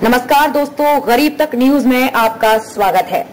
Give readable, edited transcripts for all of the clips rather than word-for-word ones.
नमस्कार दोस्तों, गरीब तक न्यूज में आपका स्वागत है।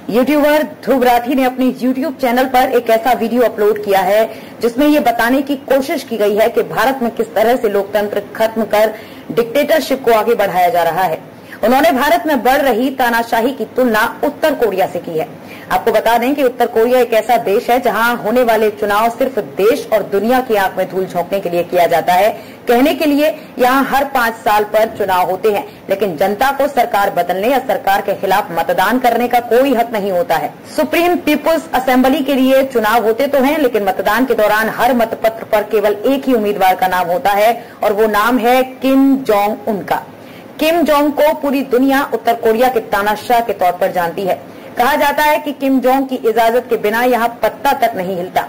यूट्यूबर ध्रुव राठी ने अपने यूट्यूब चैनल पर एक ऐसा वीडियो अपलोड किया है जिसमें ये बताने की कोशिश की गई है कि भारत में किस तरह से लोकतंत्र खत्म कर डिक्टेटरशिप को आगे बढ़ाया जा रहा है। उन्होंने भारत में बढ़ रही तानाशाही की तुलना उत्तर कोरिया से की है। आपको बता दें कि उत्तर कोरिया एक ऐसा देश है जहां होने वाले चुनाव सिर्फ देश और दुनिया की आंख में धूल झोंकने के लिए किया जाता है। कहने के लिए यहां हर 5 साल पर चुनाव होते हैं, लेकिन जनता को सरकार बदलने या सरकार के खिलाफ मतदान करने का कोई हक नहीं होता है। सुप्रीम पीपुल्स असेंबली के लिए चुनाव होते तो हैं, लेकिन मतदान के दौरान हर मतपत्र पर केवल एक ही उम्मीदवार का नाम होता है और वो नाम है किम जोंग उन का। किम जोंग को पूरी दुनिया उत्तर कोरिया के तानाशाह के तौर पर जानती है। कहा जाता है कि किम जोंग की इजाजत के बिना यहाँ पत्ता तक नहीं हिलता,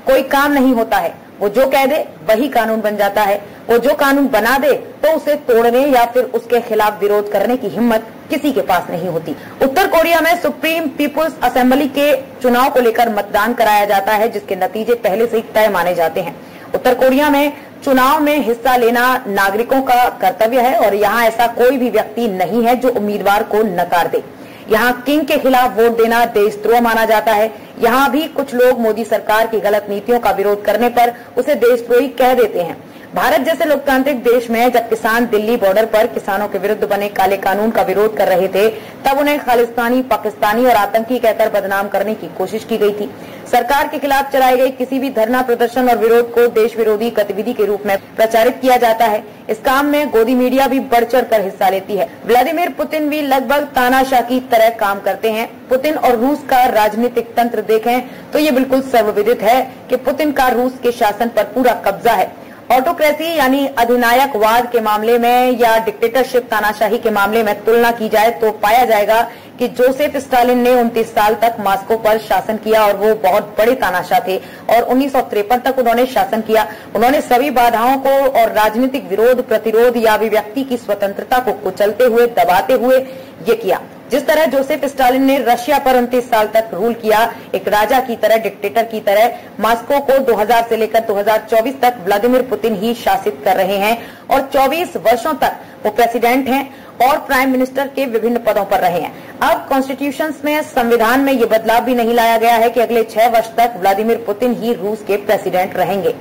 कोई काम नहीं होता है। वो जो कह दे वही कानून बन जाता है। वो जो कानून बना दे तो उसे तोड़ने या फिर उसके खिलाफ विरोध करने की हिम्मत किसी के पास नहीं होती। उत्तर कोरिया में सुप्रीम पीपुल्स असेंबली के चुनाव को लेकर मतदान कराया जाता है, जिसके नतीजे पहले से ही तय माने जाते हैं। उत्तर कोरिया में चुनाव में हिस्सा लेना नागरिकों का कर्तव्य है और यहाँ ऐसा कोई भी व्यक्ति नहीं है जो उम्मीदवार को नकार दे। यहाँ किंग के खिलाफ वोट देना देशद्रोह माना जाता है। यहाँ भी कुछ लोग मोदी सरकार की गलत नीतियों का विरोध करने पर उसे देशद्रोही कह देते हैं। भारत जैसे लोकतांत्रिक देश में जब किसान दिल्ली बॉर्डर पर किसानों के विरुद्ध बने काले कानून का विरोध कर रहे थे, तब उन्हें खालिस्तानी, पाकिस्तानी और आतंकी कहकर बदनाम करने की कोशिश की गई थी। सरकार के खिलाफ चलाए गए किसी भी धरना, प्रदर्शन और विरोध को देश विरोधी गतिविधि के रूप में प्रचारित किया जाता है। इस काम में गोदी मीडिया भी बढ़ चढ़ कर हिस्सा लेती है। व्लादिमीर पुतिन भी लगभग तानाशाह की तरह काम करते हैं। पुतिन और रूस का राजनीतिक तंत्र देखें तो ये बिल्कुल सर्वविदित है कि पुतिन का रूस के शासन पर पूरा कब्जा है। ऑटोक्रेसी यानी अधिनायकवाद के मामले में या डिक्टेटरशिप तानाशाही के मामले में तुलना की जाए तो पाया जाएगा कि जोसेफ स्टालिन ने 29 साल तक मॉस्को पर शासन किया और वो बहुत बड़े तानाशाह थे और 1953 तक उन्होंने शासन किया। उन्होंने सभी बाधाओं को और राजनीतिक विरोध, प्रतिरोध या अभिव्यक्ति की स्वतंत्रता को कुचलते हुए, दबाते हुए ये किया। जिस तरह जोसेफ स्टालिन ने रशिया पर 29 साल तक रूल किया, एक राजा की तरह, डिक्टेटर की तरह, मॉस्को को 2000 से लेकर 2024 तक व्लादिमीर पुतिन ही शासित कर रहे हैं और 24 वर्षों तक वो प्रेसिडेंट हैं और प्राइम मिनिस्टर के विभिन्न पदों पर रहे हैं। अब कॉन्स्टिट्यूशन में, संविधान में ये बदलाव भी नहीं लाया गया है कि अगले 6 वर्ष तक व्लादिमीर पुतिन ही रूस के प्रेसिडेंट रहेंगे।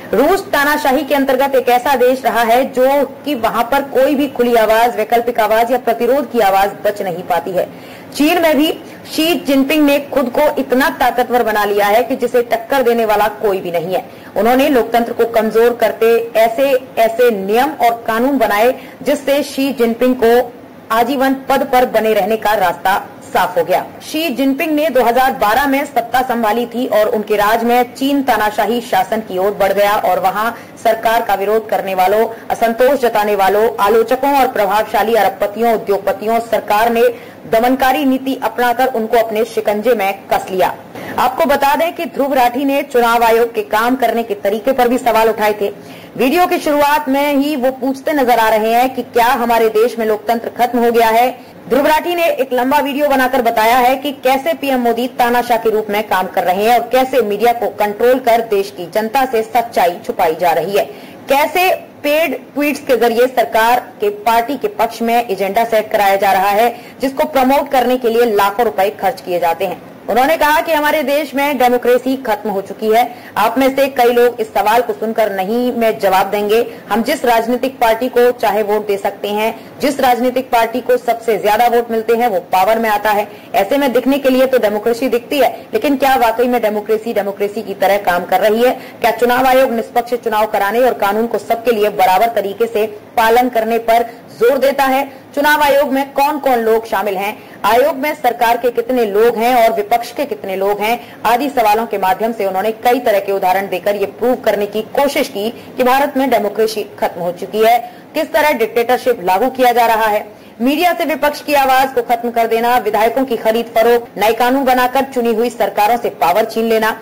रूस तानाशाही के अंतर्गत एक ऐसा देश रहा है जो कि वहां पर कोई भी खुली आवाज, वैकल्पिक आवाज या प्रतिरोध की आवाज बच नहीं पाती है। चीन में भी शी जिनपिंग ने खुद को इतना ताकतवर बना लिया है कि जिसे टक्कर देने वाला कोई भी नहीं है। उन्होंने लोकतंत्र को कमजोर करते ऐसे नियम और कानून बनाए जिससे शी जिनपिंग को आजीवन पद पर बने रहने का रास्ता साफ हो गया। शी जिनपिंग ने 2012 में सत्ता संभाली थी और उनके राज में चीन तानाशाही शासन की ओर बढ़ गया और वहां सरकार का विरोध करने वालों, असंतोष जताने वालों, आलोचकों और प्रभावशाली अरबपतियों, उद्योगपतियों, सरकार ने दमनकारी नीति अपनाकर उनको अपने शिकंजे में कस लिया। आपको बता दें कि ध्रुव राठी ने चुनाव आयोग के काम करने के तरीके पर भी सवाल उठाए थे। वीडियो की शुरुआत में ही वो पूछते नजर आ रहे हैं कि क्या हमारे देश में लोकतंत्र खत्म हो गया है। ध्रुव राठी ने एक लंबा वीडियो बनाकर बताया है कि कैसे पीएम मोदी तानाशाह के रूप में काम कर रहे हैं और कैसे मीडिया को कंट्रोल कर देश की जनता से सच्चाई छुपाई जा रही है, कैसे पेड ट्वीट्स के जरिए सरकार के पार्टी के पक्ष में एजेंडा सेट कराया जा रहा है जिसको प्रमोट करने के लिए लाखों रुपए खर्च किए जाते हैं। उन्होंने कहा कि हमारे देश में डेमोक्रेसी खत्म हो चुकी है। आप में से कई लोग इस सवाल को सुनकर नहीं में जवाब देंगे। हम जिस राजनीतिक पार्टी को चाहे वोट दे सकते हैं, जिस राजनीतिक पार्टी को सबसे ज्यादा वोट मिलते हैं वो पावर में आता है। ऐसे में दिखने के लिए तो डेमोक्रेसी दिखती है, लेकिन क्या वाकई में डेमोक्रेसी की तरह काम कर रही है? क्या चुनाव आयोग निष्पक्ष चुनाव कराने और कानून को सबके लिए बराबर तरीके से पालन करने पर जोर देता है? चुनाव आयोग में कौन कौन लोग शामिल हैं? आयोग में सरकार के कितने लोग हैं और विपक्ष के कितने लोग हैं? आदि सवालों के माध्यम से उन्होंने कई तरह के उदाहरण देकर ये प्रूव करने की कोशिश की कि भारत में डेमोक्रेसी खत्म हो चुकी है, किस तरह डिक्टेटरशिप लागू किया जा रहा है। मीडिया से विपक्ष की आवाज को खत्म कर देना, विधायकों की खरीद फरोख्त, नए कानून बनाकर चुनी हुई सरकारों से पावर छीन लेना,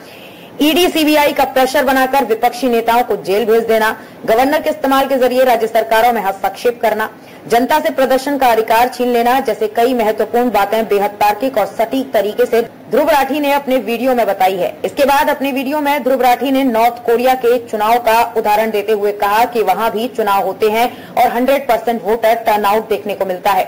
ईडी सीबीआई का प्रेशर बनाकर विपक्षी नेताओं को जेल भेज देना, गवर्नर के इस्तेमाल के जरिए राज्य सरकारों में हस्तक्षेप करना, जनता से प्रदर्शन का अधिकार छीन लेना जैसे कई महत्वपूर्ण बातें बेहद तार्किक और सटीक तरीके से ध्रुव राठी ने अपने वीडियो में बताई है। इसके बाद अपने वीडियो में ध्रुव राठी ने नॉर्थ कोरिया के चुनाव का उदाहरण देते हुए कहा कि वहां भी चुनाव होते हैं और 100% वोटर टर्नआउट देखने को मिलता है।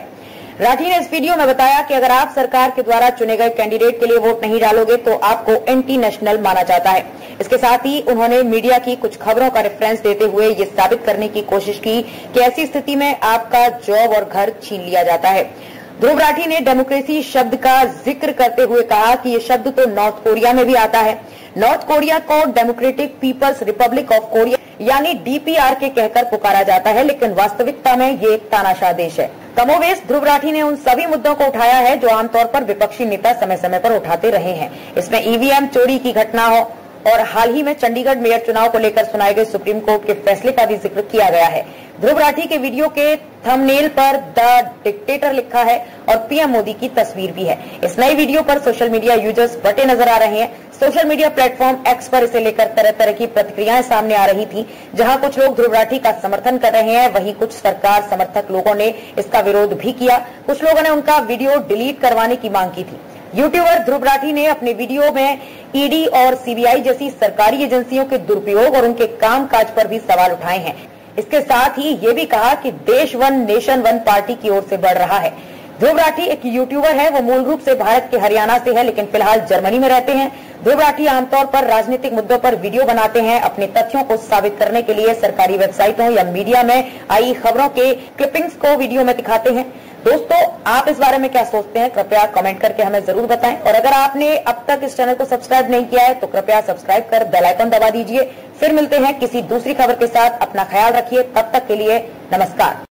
राठी ने इस वीडियो में बताया कि अगर आप सरकार के द्वारा चुने गए कैंडिडेट के लिए वोट नहीं डालोगे तो आपको एंटी नेशनल माना जाता है। इसके साथ ही उन्होंने मीडिया की कुछ खबरों का रेफरेंस देते हुए ये साबित करने की कोशिश की कि ऐसी स्थिति में आपका जॉब और घर छीन लिया जाता है। ध्रुव राठी ने डेमोक्रेसी शब्द का जिक्र करते हुए कहा कि ये शब्द तो नॉर्थ कोरिया में भी आता है। नॉर्थ कोरिया को Democratic People's Republic of Korea यानी डीपीआर के कहकर पुकारा जाता है, लेकिन वास्तविकता में ये एक तानाशाह देश है। कमोवेश ध्रुव राठी ने उन सभी मुद्दों को उठाया है जो आमतौर पर विपक्षी नेता समय समय पर उठाते रहे हैं। इसमें ईवीएम चोरी की घटना हो और हाल ही में चंडीगढ़ मेयर चुनाव को लेकर सुनाए गए सुप्रीम कोर्ट के फैसले का भी जिक्र किया गया है। ध्रुव राठी के वीडियो के थंबनेल पर द डिक्टेटर लिखा है और पीएम मोदी की तस्वीर भी है। इस नई वीडियो पर सोशल मीडिया यूजर्स बटे नजर आ रहे हैं। सोशल मीडिया प्लेटफॉर्म एक्स पर इसे लेकर तरह तरह की प्रतिक्रियाएं सामने आ रही थी। जहां कुछ लोग ध्रुव राठी का समर्थन कर रहे हैं, वहीं कुछ सरकार समर्थक लोगों ने इसका विरोध भी किया। कुछ लोगों ने उनका वीडियो डिलीट करवाने की मांग की थी। यूट्यूबर ध्रुव राठी ने अपने वीडियो में ईडी और सीबीआई जैसी सरकारी एजेंसियों के दुरुपयोग और उनके कामकाज पर भी सवाल उठाए हैं। इसके साथ ही ये भी कहा कि देश वन नेशन वन पार्टी की ओर से बढ़ रहा है। ध्रुव राठी एक यूट्यूबर है। वो मूल रूप से भारत के हरियाणा से है, लेकिन फिलहाल जर्मनी में रहते हैं। ध्रुव राठी आमतौर पर राजनीतिक मुद्दों पर वीडियो बनाते हैं। अपने तथ्यों को साबित करने के लिए सरकारी वेबसाइटों या मीडिया में आई खबरों के क्लिपिंग्स को वीडियो में दिखाते हैं। दोस्तों, आप इस बारे में क्या सोचते हैं? कृपया कमेंट करके हमें जरूर बताएं। और अगर आपने अब तक इस चैनल को सब्सक्राइब नहीं किया है तो कृपया सब्सक्राइब कर बेल आइकन दबा दीजिए। फिर मिलते हैं किसी दूसरी खबर के साथ। अपना ख्याल रखिए। तब तक के लिए नमस्कार।